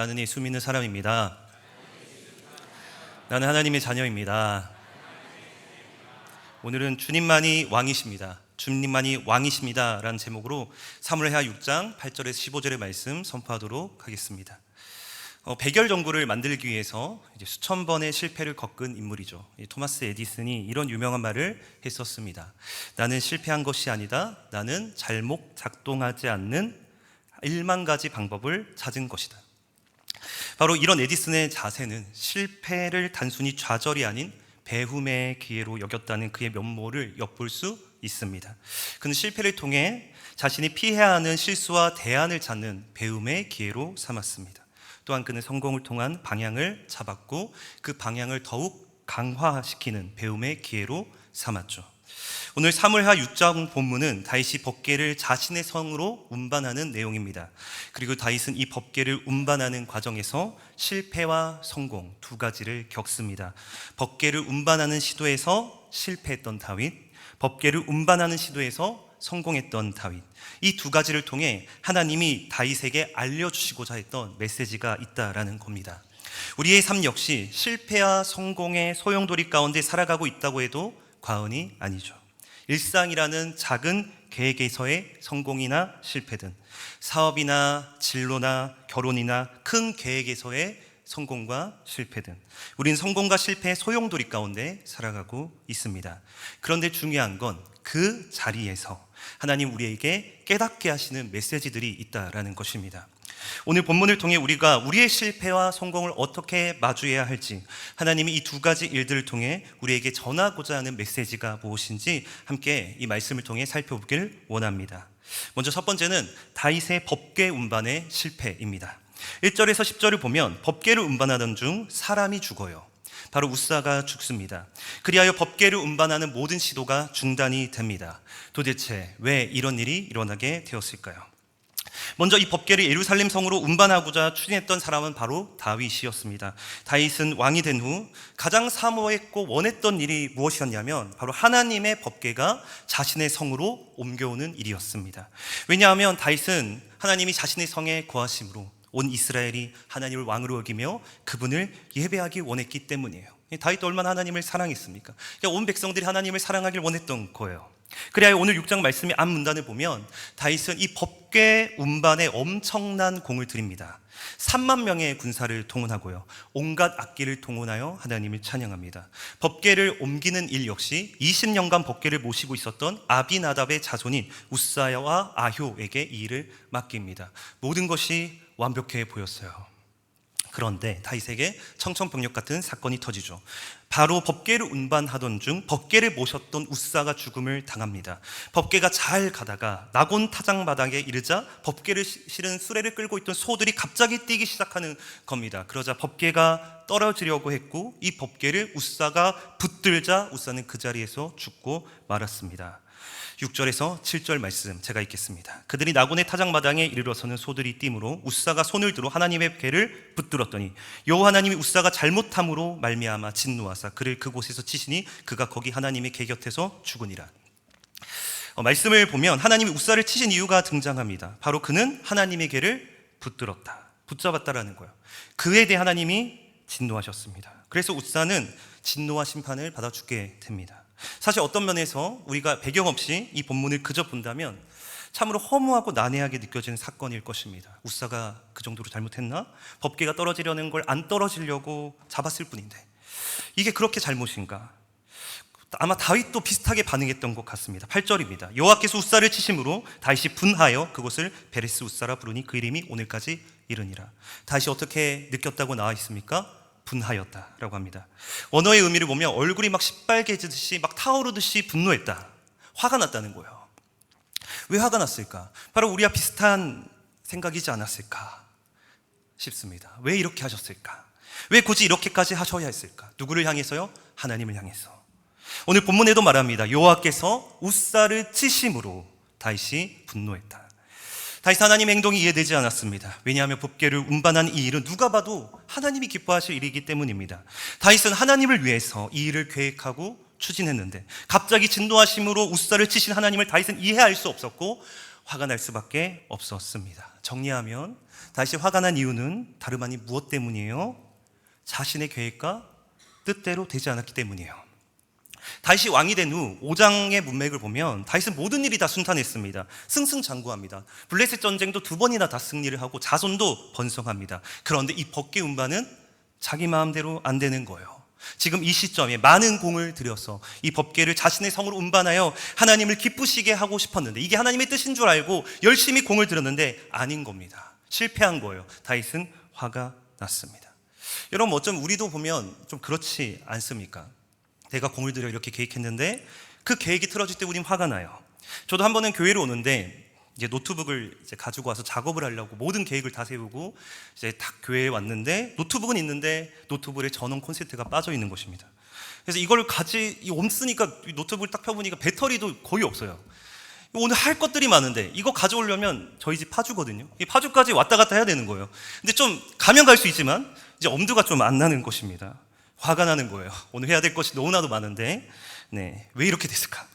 나는 예수 믿는 사람입니다. 나는 하나님의 자녀입니다. 오늘은 주님만이 왕이십니다. 주님만이 왕이십니다 라는 제목으로 사무엘하 6장 8절에서 15절의 말씀 선포하도록 하겠습니다. 백열 전구를 만들기 위해서 이제 수천 번의 실패를 겪은 인물이죠. 토마스 에디슨이 이런 유명한 말을 했었습니다. 나는 실패한 것이 아니다. 나는 잘못 작동하지 않는 1만 가지 방법을 찾은 것이다. 바로 이런 에디슨의 자세는 실패를 단순히 좌절이 아닌 배움의 기회로 여겼다는 그의 면모를 엿볼 수 있습니다. 그는 실패를 통해 자신이 피해야 하는 실수와 대안을 찾는 배움의 기회로 삼았습니다. 또한 그는 성공을 통한 방향을 잡았고 그 방향을 더욱 강화시키는 배움의 기회로 삼았죠. 오늘 사무엘하 6장 본문은 다윗이 법궤를 자신의 성으로 운반하는 내용입니다. 그리고 다윗은 이 법궤를 운반하는 과정에서 실패와 성공 두 가지를 겪습니다. 법궤를 운반하는 시도에서 실패했던 다윗, 법궤를 운반하는 시도에서 성공했던 다윗, 이 두 가지를 통해 하나님이 다윗에게 알려주시고자 했던 메시지가 있다라는 겁니다. 우리의 삶 역시 실패와 성공의 소용돌이 가운데 살아가고 있다고 해도 과언이 아니죠. 일상이라는 작은 계획에서의 성공이나 실패든, 사업이나 진로나 결혼이나 큰 계획에서의 성공과 실패든, 우린 성공과 실패의 소용돌이 가운데 살아가고 있습니다. 그런데 중요한 건 그 자리에서 하나님 우리에게 깨닫게 하시는 메시지들이 있다라는 것입니다. 오늘 본문을 통해 우리가 우리의 실패와 성공을 어떻게 마주해야 할지, 하나님이 이 두 가지 일들을 통해 우리에게 전하고자 하는 메시지가 무엇인지 함께 이 말씀을 통해 살펴보길 원합니다. 먼저 첫 번째는 다윗의 법궤 운반의 실패입니다. 1절에서 10절을 보면 법궤를 운반하던 중 사람이 죽어요. 바로 웃사가 죽습니다. 그리하여 법궤를 운반하는 모든 시도가 중단이 됩니다. 도대체 왜 이런 일이 일어나게 되었을까요? 먼저 이 법궤를 예루살렘 성으로 운반하고자 추진했던 사람은 바로 다윗이었습니다. 다윗은 왕이 된 후 가장 사모했고 원했던 일이 무엇이었냐면 바로 하나님의 법궤가 자신의 성으로 옮겨오는 일이었습니다. 왜냐하면 다윗은 하나님이 자신의 성에 거하심으로 온 이스라엘이 하나님을 왕으로 여기며 그분을 예배하기 원했기 때문이에요. 다윗도 얼마나 하나님을 사랑했습니까? 온 백성들이 하나님을 사랑하길 원했던 거예요. 그래야 오늘 6장 말씀의 앞 문단을 보면 다윗은 이 법궤 운반에 엄청난 공을 들입니다. 3만 명의 군사를 동원하고요, 온갖 악기를 동원하여 하나님을 찬양합니다. 법궤를 옮기는 일 역시 20년간 법궤를 모시고 있었던 아비나답의 자손인 웃사야와 아효에게 이 일을 맡깁니다. 모든 것이 완벽해 보였어요. 그런데 다윗에게 청천벽력 같은 사건이 터지죠. 바로 법궤를 운반하던 중 법궤를 모셨던 웃사가 죽음을 당합니다. 법궤가 잘 가다가 낙원 타작 마당에 이르자 법궤를 실은 수레를 끌고 있던 소들이 갑자기 뛰기 시작하는 겁니다. 그러자 법궤가 떨어지려고 했고 이 법궤를 웃사가 붙들자 웃사는 그 자리에서 죽고 말았습니다. 6절에서 7절 말씀 제가 읽겠습니다. 그들이 낙원의 타작마당에 이르러서는 소들이 뛰므로 웃사가 손을 들어 하나님의 궤를 붙들었더니 여호와 하나님이 웃사가 잘못함으로 말미암아 진노하사 그를 그곳에서 치시니 그가 거기 하나님의 궤 곁에서 죽으니라. 말씀을 보면 하나님이 웃사를 치신 이유가 등장합니다. 바로 그는 하나님의 궤를 붙들었다, 붙잡았다라는 거예요. 그에 대해 하나님이 진노하셨습니다. 그래서 웃사는 진노와 심판을 받아 죽게 됩니다. 사실 어떤 면에서 우리가 배경 없이 이 본문을 그저 본다면 참으로 허무하고 난해하게 느껴지는 사건일 것입니다. 웃사가 그 정도로 잘못했나? 법궤가 떨어지려는 걸 안 떨어지려고 잡았을 뿐인데 이게 그렇게 잘못인가? 아마 다윗도 비슷하게 반응했던 것 같습니다. 8절입니다. 여호와께서 웃사를 치심으로 다윗이 분하여 그곳을 베레스 웃사라 부르니 그 이름이 오늘까지 이르니라. 다윗이 어떻게 느꼈다고 나와 있습니까? 분하였다라고 합니다. 원어의 의미를 보면 얼굴이 막 시빨개지듯이 막 타오르듯이 분노했다, 화가 났다는 거예요. 왜 화가 났을까? 바로 우리와 비슷한 생각이지 않았을까 싶습니다. 왜 이렇게 하셨을까? 왜 굳이 이렇게까지 하셔야 했을까? 누구를 향해서요? 하나님을 향해서. 오늘 본문에도 말합니다. 여호와께서 웃사를 치심으로 다윗이 분노했다. 다윗 하나님의 행동이 이해되지 않았습니다. 왜냐하면 법궤를 운반한 이 일은 누가 봐도 하나님이 기뻐하실 일이기 때문입니다. 다윗은 하나님을 위해서 이 일을 계획하고 추진했는데 갑자기 진노하심으로 웃사를 치신 하나님을 다윗은 이해할 수 없었고 화가 날 수밖에 없었습니다. 정리하면 다윗이 화가 난 이유는 다름 아닌 무엇 때문이에요? 자신의 계획과 뜻대로 되지 않았기 때문이에요. 다윗이 왕이 된 후 5장의 문맥을 보면 다윗은 모든 일이 다 순탄했습니다. 승승장구합니다. 블레셋 전쟁도 2번이나 다 승리를 하고 자손도 번성합니다. 그런데 이 법궤 운반은 자기 마음대로 안 되는 거예요. 지금 이 시점에 많은 공을 들여서 이 법궤를 자신의 성으로 운반하여 하나님을 기쁘시게 하고 싶었는데, 이게 하나님의 뜻인 줄 알고 열심히 공을 들였는데 아닌 겁니다. 실패한 거예요. 다윗은 화가 났습니다. 여러분, 어쩌면 우리도 보면 좀 그렇지 않습니까? 내가 공을 들여 이렇게 계획했는데 그 계획이 틀어질 때 우린 화가 나요. 저도 한 번은 교회를 오는데 이제 노트북을 이제 가지고 와서 작업을 하려고 모든 계획을 다 세우고 이제 딱 교회에 왔는데 노트북은 있는데 노트북에 전원 콘센트가 빠져 있는 것입니다. 그래서 이걸 없으니까 노트북을 딱 펴보니까 배터리도 거의 없어요. 오늘 할 것들이 많은데 이거 가져오려면 저희 집 파주거든요. 이 파주까지 왔다 갔다 해야 되는 거예요. 근데 좀 가면 갈 수 있지만 이제 엄두가 좀 안 나는 것입니다. 화가 나는 거예요. 오늘 해야 될 것이 너무나도 많은데 왜 이렇게 됐을까?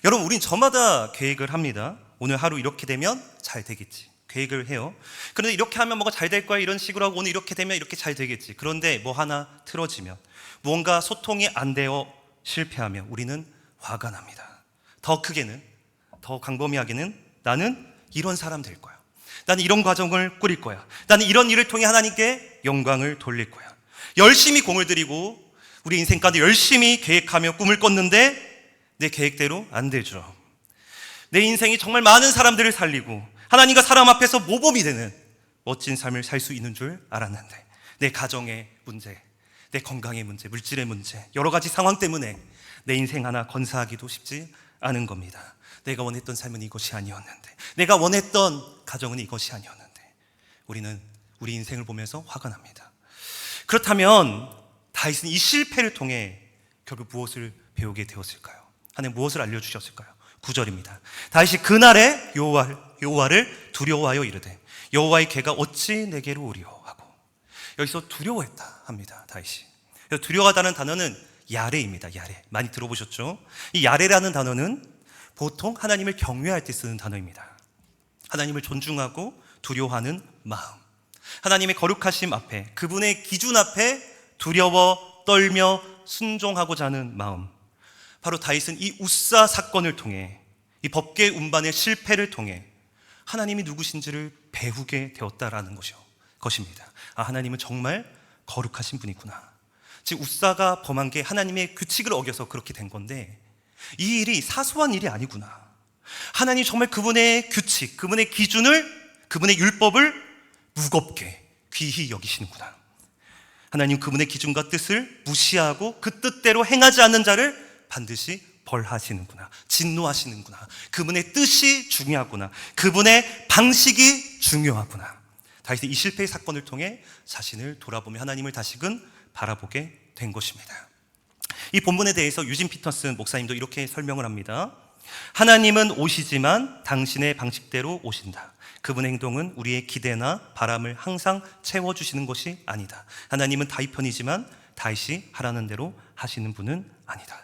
여러분, 우린 저마다 계획을 합니다. 오늘 하루 이렇게 되면 잘 되겠지, 계획을 해요. 그런데 이렇게 하면 뭐가 잘 될 거야 이런 식으로 하고, 오늘 이렇게 되면 이렇게 잘 되겠지. 그런데 뭐 하나 틀어지면, 무언가 소통이 안 되어 실패하면 우리는 화가 납니다. 더 크게는, 더 광범위하게는 나는 이런 사람 될 거야, 나는 이런 과정을 꾸릴 거야, 나는 이런 일을 통해 하나님께 영광을 돌릴 거야. 열심히 공을 들이고 우리 인생 가운데 열심히 계획하며 꿈을 꿨는데 내 계획대로 안 되죠. 내 인생이 정말 많은 사람들을 살리고 하나님과 사람 앞에서 모범이 되는 멋진 삶을 살 수 있는 줄 알았는데 내 가정의 문제, 내 건강의 문제, 물질의 문제, 여러 가지 상황 때문에 내 인생 하나 건사하기도 쉽지 않은 겁니다. 내가 원했던 삶은 이것이 아니었는데, 내가 원했던 가정은 이것이 아니었는데, 우리는 우리 인생을 보면서 화가 납니다. 그렇다면 다윗은 이 실패를 통해 결국 무엇을 배우게 되었을까요? 하나님 무엇을 알려주셨을까요? 9절입니다. 다윗이 그날에 여호와를 두려워하여 이르되 여호와의 궤가 어찌 내게로 오리요 하고, 여기서 두려워했다 합니다. 다윗이. 두려워하다는 단어는 야레입니다. 야레, 많이 들어보셨죠? 이 야레라는 단어는 보통 하나님을 경외할 때 쓰는 단어입니다. 하나님을 존중하고 두려워하는 마음, 하나님의 거룩하심 앞에, 그분의 기준 앞에 두려워 떨며 순종하고자 하는 마음. 바로 다윗은 이 웃사 사건을 통해, 이 법궤 운반의 실패를 통해 하나님이 누구신지를 배우게 되었다라는 것입니다. 아, 하나님은 정말 거룩하신 분이구나. 즉 웃사가 범한 게 하나님의 규칙을 어겨서 그렇게 된 건데 이 일이 사소한 일이 아니구나. 하나님 정말 그분의 규칙, 그분의 기준을, 그분의 율법을 무겁게 귀히 여기시는구나. 하나님 그분의 기준과 뜻을 무시하고 그 뜻대로 행하지 않는 자를 반드시 벌하시는구나, 진노하시는구나. 그분의 뜻이 중요하구나, 그분의 방식이 중요하구나. 다윗이 이 실패의 사건을 통해 자신을 돌아보며 하나님을 다시금 바라보게 된 것입니다. 이 본문에 대해서 유진 피터슨 목사님도 이렇게 설명을 합니다. 하나님은 오시지만 당신의 방식대로 오신다. 그분의 행동은 우리의 기대나 바람을 항상 채워주시는 것이 아니다. 하나님은 다윗 편이지만 다윗이 하라는 대로 하시는 분은 아니다.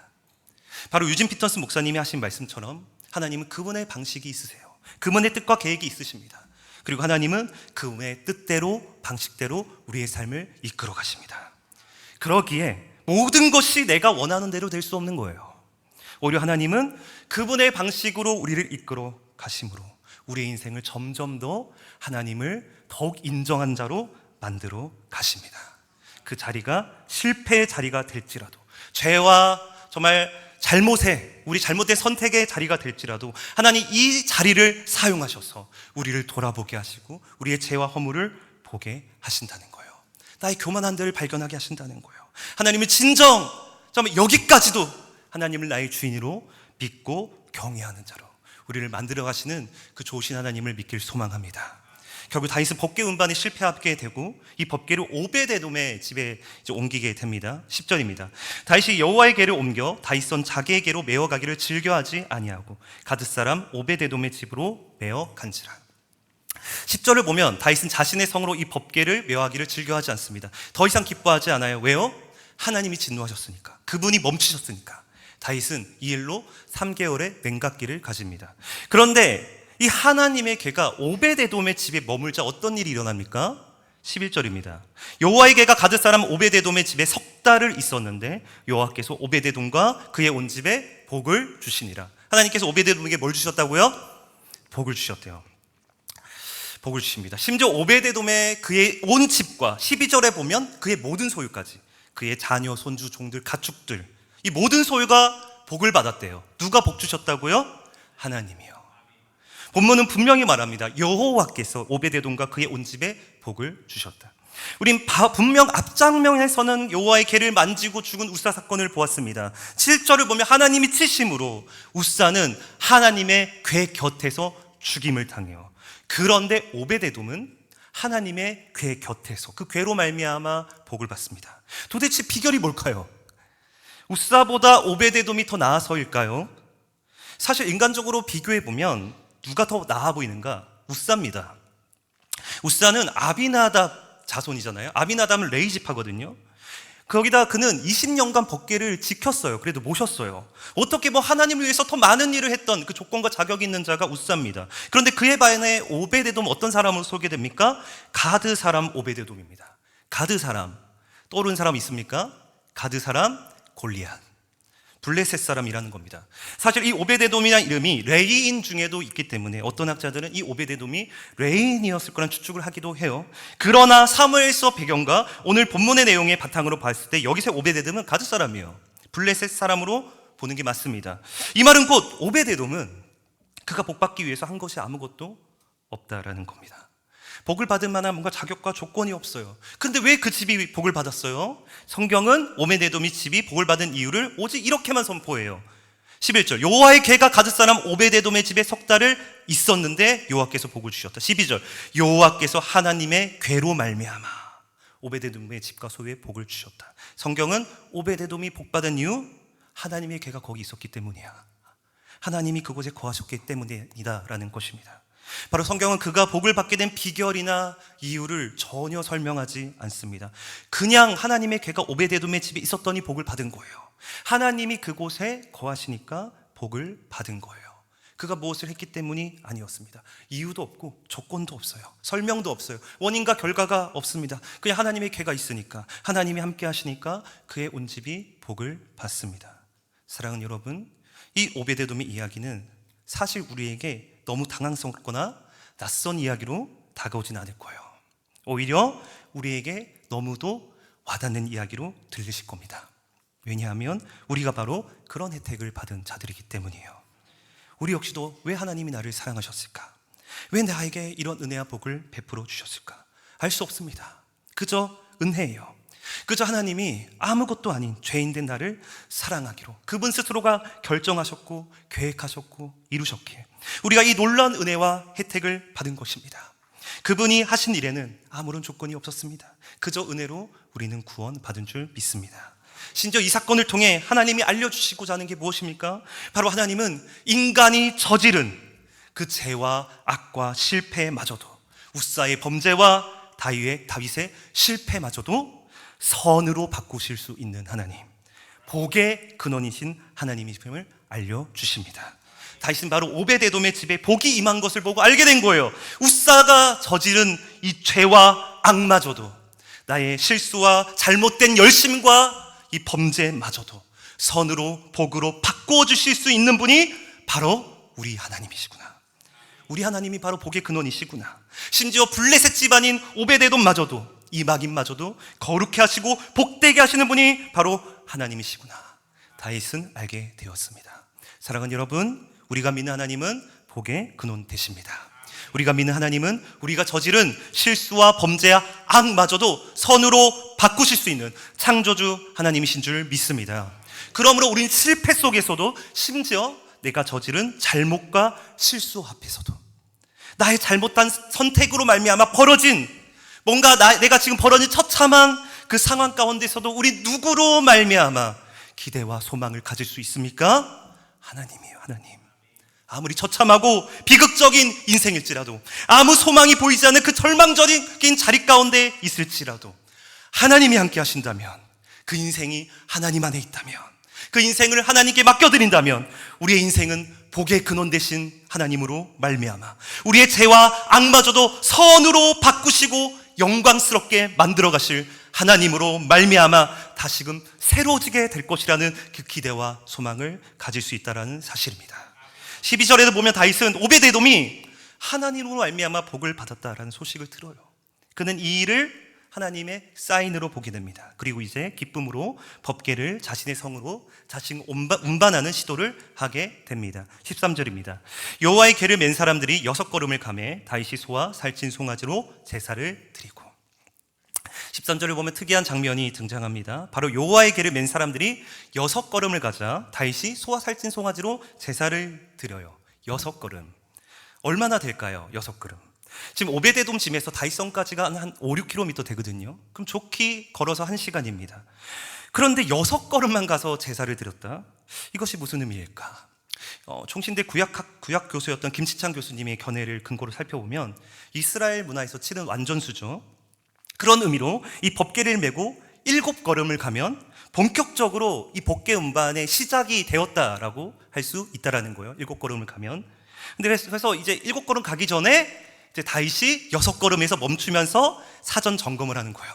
바로 유진 피터슨 목사님이 하신 말씀처럼 하나님은 그분의 방식이 있으세요. 그분의 뜻과 계획이 있으십니다. 그리고 하나님은 그분의 뜻대로, 방식대로 우리의 삶을 이끌어 가십니다. 그러기에 모든 것이 내가 원하는 대로 될 수 없는 거예요. 오히려 하나님은 그분의 방식으로 우리를 이끌어 가심으로 우리의 인생을 점점 더 하나님을 더욱 인정한 자로 만들어 가십니다. 그 자리가 실패의 자리가 될지라도, 죄와 정말 우리 잘못된 선택의 자리가 될지라도 하나님 이 자리를 사용하셔서 우리를 돌아보게 하시고 우리의 죄와 허물을 보게 하신다는 거예요. 나의 교만한 데를 발견하게 하신다는 거예요. 하나님은 진정 정말 여기까지도 하나님을 나의 주인으로 믿고 경외하는 자로 우리를 만들어 가시는 그 좋으신 하나님을 믿길 소망합니다. 결국 다윗은 법궤 운반에 실패하게 되고 이 법궤를 오베데돔의 집에 옮기게 됩니다. 10절입니다. 다윗이 여호와의 궤를 옮겨 다윗선 자기의 궤로 메어가기를 즐겨하지 아니하고 가드 사람 오베데돔의 집으로 메어 간지라. 10절을 보면 다윗은 자신의 성으로 이 법궤를 메어하기를 즐겨하지 않습니다. 더 이상 기뻐하지 않아요. 왜요? 하나님이 진노하셨으니까, 그분이 멈추셨으니까. 다윗은 이 일로 3개월의 맹각기를 가집니다. 그런데 이 하나님의 개가 오베데돔의 집에 머물자 어떤 일이 일어납니까? 11절입니다. 여호와의 개가 가드 사람 오베데돔의 집에 석 달을 있었는데 여호와께서 오베데돔과 그의 온 집에 복을 주시니라. 하나님께서 오베데돔에게 뭘 주셨다고요? 복을 주셨대요. 복을 주십니다. 심지어 오베데돔의 그의 온 집과 12절에 보면 그의 모든 소유까지, 그의 자녀, 손주, 종들, 가축들, 이 모든 소유가 복을 받았대요. 누가 복 주셨다고요? 하나님이요. 본문은 분명히 말합니다. 여호와께서 오베데돔과 그의 온 집에 복을 주셨다. 우린 분명 앞장면에서는 여호와의 개를 만지고 죽은 우사 사건을 보았습니다. 7절을 보면 하나님이 치심으로 우사는 하나님의 궤 곁에서 죽임을 당해요. 그런데 오베데돔은 하나님의 궤 곁에서 그 궤로 말미암아 복을 받습니다. 도대체 비결이 뭘까요? 우사보다 오베데돔이 더 나아서일까요? 사실 인간적으로 비교해 보면 누가 더 나아 보이는가? 우사입니다. 우사는 아비나답 자손이잖아요. 아비나답은 레위 지파거든요. 거기다 그는 20년간 법궤를 지켰어요. 그래도 모셨어요. 어떻게 하나님을 위해서 더 많은 일을 했던 그 조건과 자격이 있는 자가 우사입니다. 그런데 그에 반해 오베데돔 어떤 사람으로 소개됩니까? 가드 사람 오베데돔입니다. 가드 사람 떠오르는 사람 있습니까? 가드 사람 골리앗, 블레셋 사람이라는 겁니다. 사실 이 오베데돔이라는 이름이 레이인 중에도 있기 때문에 어떤 학자들은 이 오베데돔이 레이인이었을 거란 추측을 하기도 해요. 그러나 사무엘서 배경과 오늘 본문의 내용의 바탕으로 봤을 때 여기서 오베데돔은 가드 사람이에요. 블레셋 사람으로 보는 게 맞습니다. 이 말은 곧 오베데돔은 그가 복받기 위해서 한 것이 아무것도 없다라는 겁니다. 복을 받을 만한 뭔가 자격과 조건이 없어요. 근데 왜 그 집이 복을 받았어요? 성경은 오베데돔이 집이 복을 받은 이유를 오직 이렇게만 선포해요. 11절, 여호와의 개가 가드 사람 오베데돔의 집에 석 달을 있었는데 여호와께서 복을 주셨다. 12절, 여호와께서 하나님의 궤로 말미암아 오베데돔의 집과 소유에 복을 주셨다. 성경은 오베데돔이 복받은 이유, 하나님의 궤가 거기 있었기 때문이야. 하나님이 그곳에 거하셨기 때문이다 라는 것입니다. 바로 성경은 그가 복을 받게 된 비결이나 이유를 전혀 설명하지 않습니다. 그냥 하나님의 궤가 오베데돔의 집에 있었더니 복을 받은 거예요. 하나님이 그곳에 거하시니까 복을 받은 거예요. 그가 무엇을 했기 때문이 아니었습니다. 이유도 없고 조건도 없어요. 설명도 없어요. 원인과 결과가 없습니다. 그냥 하나님의 궤가 있으니까, 하나님이 함께 하시니까 그의 온 집이 복을 받습니다. 사랑하는 여러분, 이 오베데돔의 이야기는 사실 우리에게 너무 당황스럽거나 낯선 이야기로 다가오진 않을 거예요. 오히려 우리에게 너무도 와닿는 이야기로 들리실 겁니다. 왜냐하면 우리가 바로 그런 혜택을 받은 자들이기 때문이에요. 우리 역시도 왜 하나님이 나를 사랑하셨을까? 왜 나에게 이런 은혜와 복을 베풀어 주셨을까? 알 수 없습니다. 그저 은혜예요. 그저 하나님이 아무것도 아닌 죄인된 나를 사랑하기로 그분 스스로가 결정하셨고 계획하셨고 이루셨기에 우리가 이 놀라운 은혜와 혜택을 받은 것입니다. 그분이 하신 일에는 아무런 조건이 없었습니다. 그저 은혜로 우리는 구원받은 줄 믿습니다. 심지어 이 사건을 통해 하나님이 알려주시고자 하는 게 무엇입니까? 바로 하나님은 인간이 저지른 그 죄와 악과 실패마저도, 우사의 범죄와 다윗의 실패마저도 선으로 바꾸실 수 있는 하나님, 복의 근원이신 하나님이심을 알려주십니다. 다윗은 바로 오베데돔의 집에 복이 임한 것을 보고 알게 된 거예요. 우사가 저지른 이 죄와 악마저도, 나의 실수와 잘못된 열심과 이 범죄마저도 선으로 복으로 바꾸어 주실 수 있는 분이 바로 우리 하나님이시구나. 우리 하나님이 바로 복의 근원이시구나. 심지어 블레셋 집안인 오베데돔마저도, 이 마귀마저도 거룩해 하시고 복되게 하시는 분이 바로 하나님이시구나. 다윗은 알게 되었습니다. 사랑하는 여러분, 우리가 믿는 하나님은 복의 근원 되십니다. 우리가 믿는 하나님은 우리가 저지른 실수와 범죄와 악마저도 선으로 바꾸실 수 있는 창조주 하나님이신 줄 믿습니다. 그러므로 우리는 실패 속에서도, 심지어 내가 저지른 잘못과 실수 앞에서도, 나의 잘못한 선택으로 말미암아 벌어진 뭔가 내가 지금 벌어진 처참한 그 상황 가운데서도 우리 누구로 말미암아 기대와 소망을 가질 수 있습니까? 하나님이에요. 하나님. 아무리 처참하고 비극적인 인생일지라도, 아무 소망이 보이지 않는 그 절망적인 자리 가운데 있을지라도 하나님이 함께 하신다면, 그 인생이 하나님 안에 있다면, 그 인생을 하나님께 맡겨드린다면 우리의 인생은 복의 근원 되신 하나님으로 말미암아 우리의 죄와 악마저도 선으로 바꾸시고 영광스럽게 만들어 가실 하나님으로 말미암아 다시금 새로워지게 될 것이라는 그 기대와 소망을 가질 수 있다는 사실입니다. 12절에도 보면 다윗은 오베데돔이 하나님으로 말미암아 복을 받았다라는 소식을 들어요. 그는 이 일을 하나님의 사인으로 보게 됩니다. 그리고 이제 기쁨으로 법궤를 자신의 성으로 자신 운반하는 시도를 하게 됩니다. 13절입니다. 여호와의 궤를 맨 사람들이 6걸음을 가매 다윗이 소와 살찐 송아지로 제사를 드리고, 13절을 보면 특이한 장면이 등장합니다. 바로 여호와의 궤를 맨 사람들이 6걸음을 가자 다윗이 소와 살찐 송아지로 제사를 드려요. 6걸음. 얼마나 될까요? 6걸음. 지금 오베데돔 짐에서 다윗성까지가 한 5, 6km 되거든요. 그럼 좋게 걸어서 1시간입니다. 그런데 6걸음만 가서 제사를 드렸다? 이것이 무슨 의미일까? 총신대 구약 교수였던 김치창 교수님의 견해를 근거로 살펴보면 이스라엘 문화에서 치는 완전수죠. 그런 의미로 이 법궤를 메고 7걸음을 가면 본격적으로 이 법궤 운반의 시작이 되었다라고 할 수 있다라는 거예요. 7걸음을 가면. 근데 그래서 이제 7걸음 가기 전에 이제 다윗이 6걸음에서 멈추면서 사전 점검을 하는 거예요.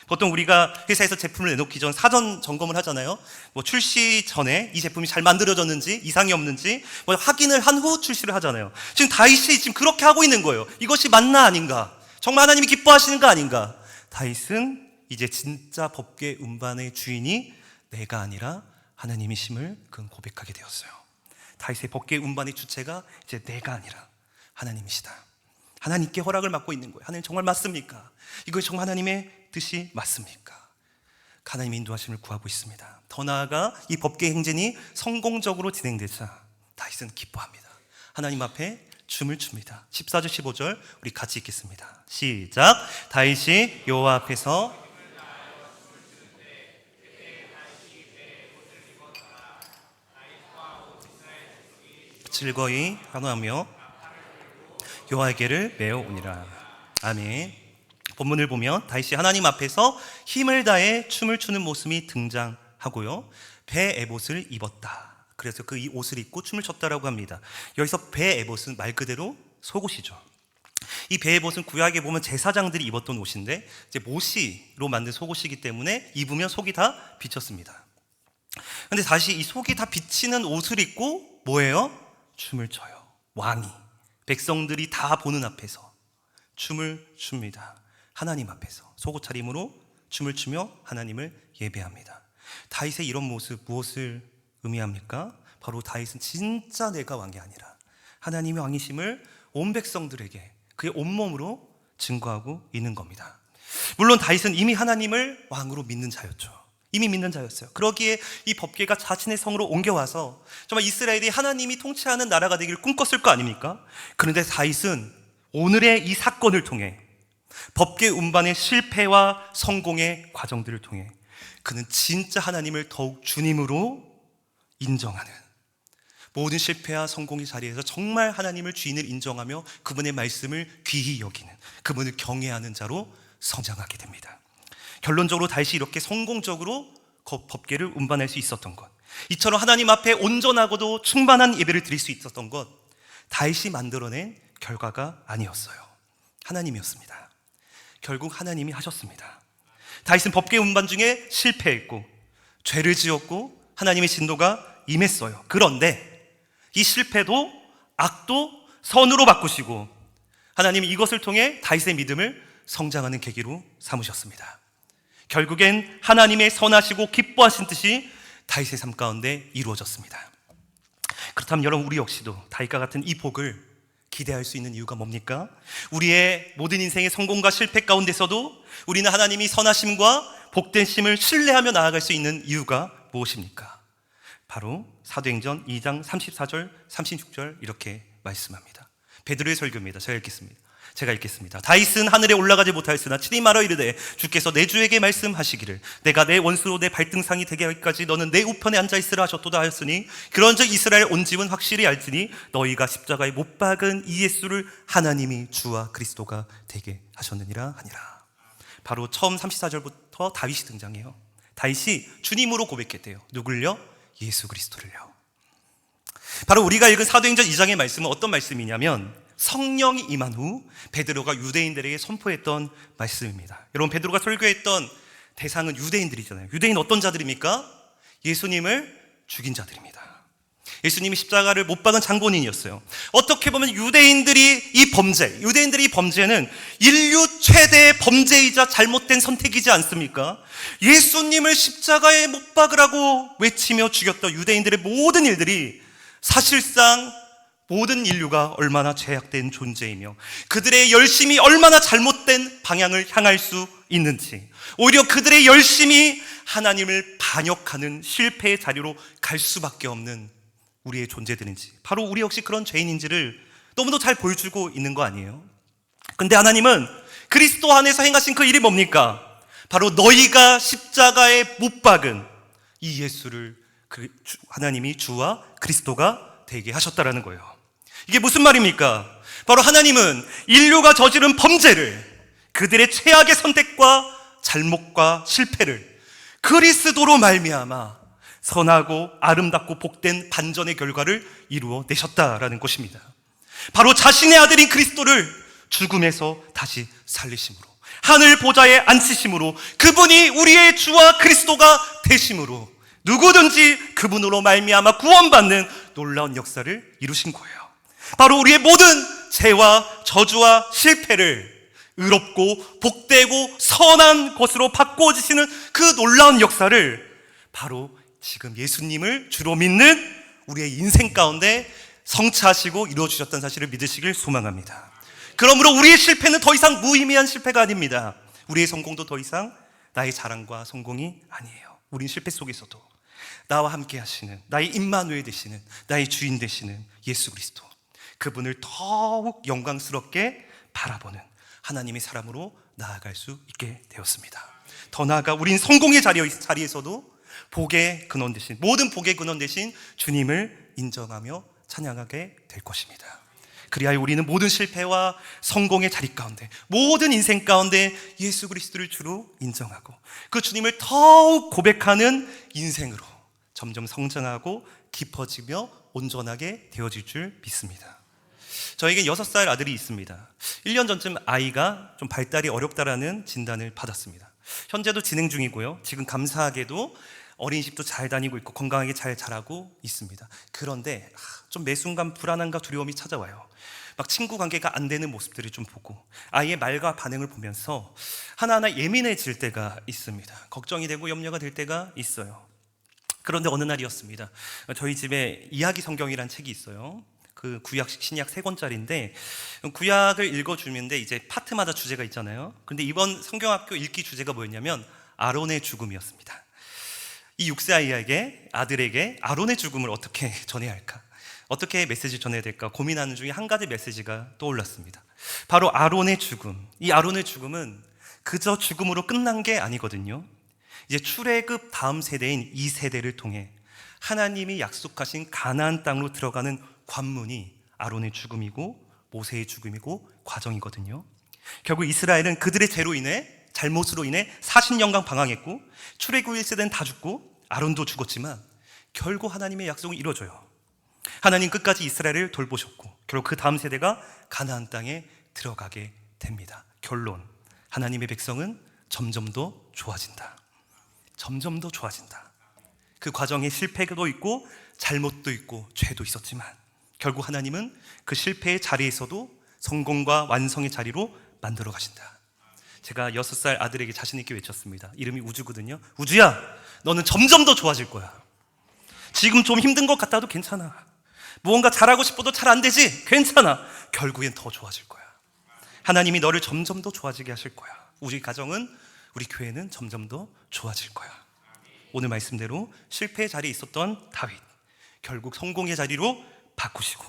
보통 우리가 회사에서 제품을 내놓기 전 사전 점검을 하잖아요. 뭐 출시 전에 이 제품이 잘 만들어졌는지, 이상이 없는지 뭐 확인을 한 후 출시를 하잖아요. 지금 다윗이 지금 그렇게 하고 있는 거예요. 이것이 맞나 아닌가? 정말 하나님이 기뻐하시는 거 아닌가? 다윗은 이제 진짜 법궤 운반의 주인이 내가 아니라 하나님이심을 그는 고백하게 되었어요. 다윗의 법궤 운반의 주체가 이제 내가 아니라 하나님이시다. 하나님께 허락을 맡고 있는 거예요. 하나님 정말 맞습니까? 이것이 정말 하나님의 뜻이 맞습니까? 하나님의 인도하심을 구하고 있습니다. 더 나아가 이 법궤 행진이 성공적으로 진행되자 다윗은 기뻐합니다. 하나님 앞에 춤을 춥니다. 14절 15절 우리 같이 읽겠습니다. 시작. 다윗이 여호와 앞에서 즐거이 환호하며 여호와께를 메어오니라. 아멘. 본문을 보면 다윗이 하나님 앞에서 힘을 다해 춤을 추는 모습이 등장하고요. 배 에봇을 입었다. 그래서 그 이 옷을 입고 춤을 췄다라고 합니다. 여기서 배 에봇은 말 그대로 속옷이죠. 이 배 에봇은 구약에 보면 제사장들이 입었던 옷인데 이제 모시로 만든 속옷이기 때문에 입으면 속이 다 비쳤습니다. 그런데 다시 이 속이 다 비치는 옷을 입고 뭐예요? 춤을 춰요. 왕이 백성들이 다 보는 앞에서 춤을 춥니다. 하나님 앞에서 속옷 차림으로 춤을 추며 하나님을 예배합니다. 다윗의 이런 모습 무엇을 의미합니까? 바로 다윗은 진짜 내가 왕이 아니라 하나님의 왕이심을 온 백성들에게 그의 온몸으로 증거하고 있는 겁니다. 물론 다윗은 이미 하나님을 왕으로 믿는 자였죠. 이미 믿는 자였어요. 그러기에 이 법궤가 자신의 성으로 옮겨와서 정말 이스라엘이 하나님이 통치하는 나라가 되기를 꿈꿨을 거 아닙니까? 그런데 다윗은 오늘의 이 사건을 통해 법궤 운반의 실패와 성공의 과정들을 통해 그는 진짜 하나님을 더욱 주님으로 인정하는, 모든 실패와 성공의 자리에서 정말 하나님을 주인을 인정하며 그분의 말씀을 귀히 여기는, 그분을 경외하는 자로 성장하게 됩니다. 결론적으로 다윗이 이렇게 성공적으로 법궤를 운반할 수 있었던 것, 이처럼 하나님 앞에 온전하고도 충만한 예배를 드릴 수 있었던 것, 다윗이 만들어낸 결과가 아니었어요. 하나님이었습니다. 결국 하나님이 하셨습니다. 다윗은 법궤 운반 중에 실패했고 죄를 지었고 하나님의 진노가 임했어요. 그런데 이 실패도 악도 선으로 바꾸시고 하나님이 이것을 통해 다윗의 믿음을 성장하는 계기로 삼으셨습니다. 결국엔 하나님의 선하시고 기뻐하신 뜻이 다윗의 삶 가운데 이루어졌습니다. 그렇다면 여러분, 우리 역시도 다윗과 같은 이 복을 기대할 수 있는 이유가 뭡니까? 우리의 모든 인생의 성공과 실패 가운데서도 우리는 하나님이 선하심과 복된 심을 신뢰하며 나아갈 수 있는 이유가 무엇입니까? 바로 사도행전 2장 34절 36절 이렇게 말씀합니다. 베드로의 설교입니다. 제가 읽겠습니다. 다윗은 하늘에 올라가지 못하였으나 친히 말하 이르되 주께서 내 주에게 말씀하시기를 내가 내 원수로 내 발등상이 되게 하기까지 너는 내 우편에 앉아있으라 하셨도다 하였으니 그런즉 이스라엘 온 집은 확실히 알지니 너희가 십자가에 못 박은 이 예수를 하나님이 주와 그리스도가 되게 하셨느니라 하니라. 바로 처음 34절부터 다윗이 등장해요. 다윗이 주님으로 고백했대요. 누굴요? 예수 그리스도를요. 바로 우리가 읽은 사도행전 2장의 말씀은 어떤 말씀이냐면 성령이 임한 후 베드로가 유대인들에게 선포했던 말씀입니다. 여러분, 베드로가 설교했던 대상은 유대인들이잖아요. 유대인 어떤 자들입니까? 예수님을 죽인 자들입니다. 예수님이 십자가를 못 박은 장본인이었어요. 어떻게 보면 유대인들이 이 범죄는 인류 최대의 범죄이자 잘못된 선택이지 않습니까? 예수님을 십자가에 못 박으라고 외치며 죽였던 유대인들의 모든 일들이 사실상 모든 인류가 얼마나 죄악된 존재이며 그들의 열심이 얼마나 잘못된 방향을 향할 수 있는지, 오히려 그들의 열심이 하나님을 반역하는 실패의 자리로 갈 수밖에 없는 우리의 존재들인지, 바로 우리 역시 그런 죄인인지를 너무도 잘 보여주고 있는 거 아니에요? 근데 하나님은 그리스도 안에서 행하신 그 일이 뭡니까? 바로 너희가 십자가에 못 박은 이 예수를 하나님이 주와 그리스도가 되게 하셨다라는 거예요. 이게 무슨 말입니까? 바로 하나님은 인류가 저지른 범죄를, 그들의 최악의 선택과 잘못과 실패를 그리스도로 말미암아 선하고 아름답고 복된 반전의 결과를 이루어 내셨다라는 것입니다. 바로 자신의 아들인 그리스도를 죽음에서 다시 살리심으로, 하늘 보좌에 앉히심으로, 그분이 우리의 주와 그리스도가 되심으로 누구든지 그분으로 말미암아 구원받는 놀라운 역사를 이루신 거예요. 바로 우리의 모든 죄와 저주와 실패를 의롭고 복되고 선한 것으로 바꿔주시는 그 놀라운 역사를 바로 지금 예수님을 주로 믿는 우리의 인생 가운데 성취하시고 이루어주셨다는 사실을 믿으시길 소망합니다. 그러므로 우리의 실패는 더 이상 무의미한 실패가 아닙니다. 우리의 성공도 더 이상 나의 자랑과 성공이 아니에요. 우린 실패 속에서도 나와 함께 하시는, 나의 임마누엘 되시는, 나의 주인 되시는 예수 그리스도, 그분을 더욱 영광스럽게 바라보는 하나님의 사람으로 나아갈 수 있게 되었습니다. 더 나아가 우린 성공의 자리에서도 복의 근원 되신, 모든 복의 근원 되신 주님을 인정하며 찬양하게 될 것입니다. 그리하여 우리는 모든 실패와 성공의 자리 가운데, 모든 인생 가운데 예수 그리스도를 주로 인정하고 그 주님을 더욱 고백하는 인생으로 점점 성장하고 깊어지며 온전하게 되어질 줄 믿습니다. 저에게 6살 아들이 있습니다. 1년 전쯤 아이가 좀 발달이 어렵다라는 진단을 받았습니다. 현재도 진행 중이고요. 지금 감사하게도 어린이집도 잘 다니고 있고 건강하게 잘 자라고 있습니다. 그런데 좀 매 순간 불안함과 두려움이 찾아와요. 막 친구 관계가 안 되는 모습들을 좀 보고 아이의 말과 반응을 보면서 하나하나 예민해질 때가 있습니다. 걱정이 되고 염려가 될 때가 있어요. 그런데 어느 날이었습니다. 저희 집에 이야기 성경이란 책이 있어요. 그 구약식 신약 3권짜리인데 구약을 읽어주는데 이제 파트마다 주제가 있잖아요. 그런데 이번 성경학교 읽기 주제가 뭐였냐면 아론의 죽음이었습니다. 이 6세 아들에게 아론의 죽음을 어떻게 전해야 할까, 어떻게 메시지 전해야 될까 고민하는 중에 한 가지 메시지가 떠올랐습니다. 바로 아론의 죽음. 이 아론의 죽음은 그저 죽음으로 끝난 게 아니거든요. 이제 출애굽 다음 세대인 2세대를 통해 하나님이 약속하신 가나안 땅으로 들어가는 관문이 아론의 죽음이고 모세의 죽음이고 과정이거든요. 결국 이스라엘은 그들의 죄로 인해, 잘못으로 인해 40년간 방황했고 출애굽 1세대는 다 죽고 아론도 죽었지만 결국 하나님의 약속은 이루어져요. 하나님 끝까지 이스라엘을 돌보셨고 결국 그 다음 세대가 가나안 땅에 들어가게 됩니다. 결론, 하나님의 백성은 점점 더 좋아진다. 점점 더 좋아진다. 그 과정에 실패도 있고 잘못도 있고 죄도 있었지만 결국 하나님은 그 실패의 자리에서도 성공과 완성의 자리로 만들어 가신다. 제가 6살 아들에게 자신 있게 외쳤습니다. 이름이 우주거든요. 우주야, 너는 점점 더 좋아질 거야. 지금 좀 힘든 것 같아도 괜찮아. 무언가 잘하고 싶어도 잘 안 되지? 괜찮아. 결국엔 더 좋아질 거야. 하나님이 너를 점점 더 좋아지게 하실 거야. 우리 가정은, 우리 교회는 점점 더 좋아질 거야. 오늘 말씀대로 실패의 자리에 있었던 다윗, 결국 성공의 자리로 바꾸시고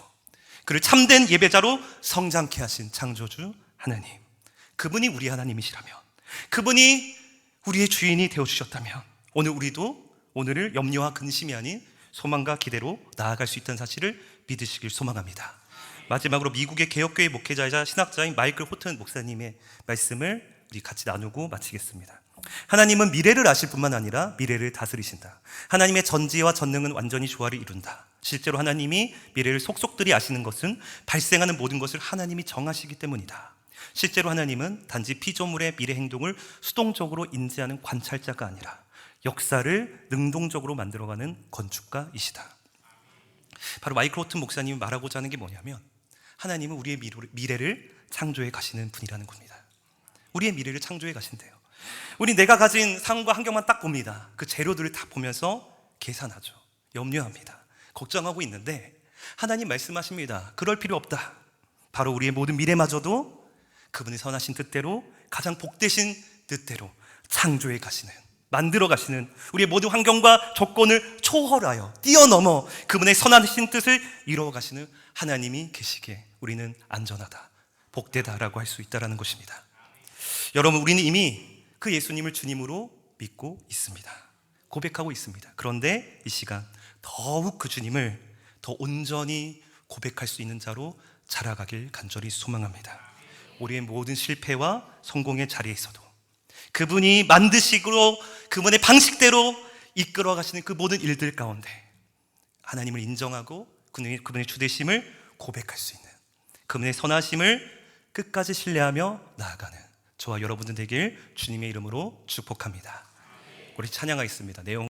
그를 참된 예배자로 성장케 하신 창조주 하나님, 그분이 우리 하나님이시라면, 그분이 우리의 주인이 되어주셨다면 오늘 우리도 오늘을 염려와 근심이 아닌 소망과 기대로 나아갈 수 있다는 사실을 믿으시길 소망합니다. 마지막으로 미국의 개혁교회 목회자이자 신학자인 마이클 호튼 목사님의 말씀을 우리 같이 나누고 마치겠습니다. 하나님은 미래를 아실 뿐만 아니라 미래를 다스리신다. 하나님의 전지와 전능은 완전히 조화를 이룬다. 실제로 하나님이 미래를 속속들이 아시는 것은 발생하는 모든 것을 하나님이 정하시기 때문이다. 실제로 하나님은 단지 피조물의 미래 행동을 수동적으로 인지하는 관찰자가 아니라 역사를 능동적으로 만들어가는 건축가이시다. 바로 마이클 호튼 목사님이 말하고자 하는 게 뭐냐면, 하나님은 우리의 미래를 창조해 가시는 분이라는 겁니다. 우리의 미래를 창조해 가신대요. 우리 내가 가진 상황과 환경만 딱 봅니다. 그 재료들을 다 보면서 계산하죠. 염려합니다. 걱정하고 있는데 하나님 말씀하십니다. 그럴 필요 없다. 바로 우리의 모든 미래마저도 그분의 선하신 뜻대로, 가장 복되신 뜻대로 창조해 가시는, 만들어 가시는, 우리의 모든 환경과 조건을 초월하여 뛰어넘어 그분의 선하신 뜻을 이루어 가시는 하나님이 계시기에 우리는 안전하다, 복되다라고 할 수 있다는 것입니다. 여러분, 우리는 이미 그 예수님을 주님으로 믿고 있습니다. 고백하고 있습니다. 그런데 이 시간 더욱 그 주님을 더 온전히 고백할 수 있는 자로 자라가길 간절히 소망합니다. 우리의 모든 실패와 성공의 자리에 있어도 그분이 만드시고 그분의 방식대로 이끌어 가시는 그 모든 일들 가운데 하나님을 인정하고 그분의 주되심을 고백할 수 있는, 그분의 선하심을 끝까지 신뢰하며 나아가는 저와 여러분들 되길 주님의 이름으로 축복합니다. 우리 찬양하겠습니다. 내용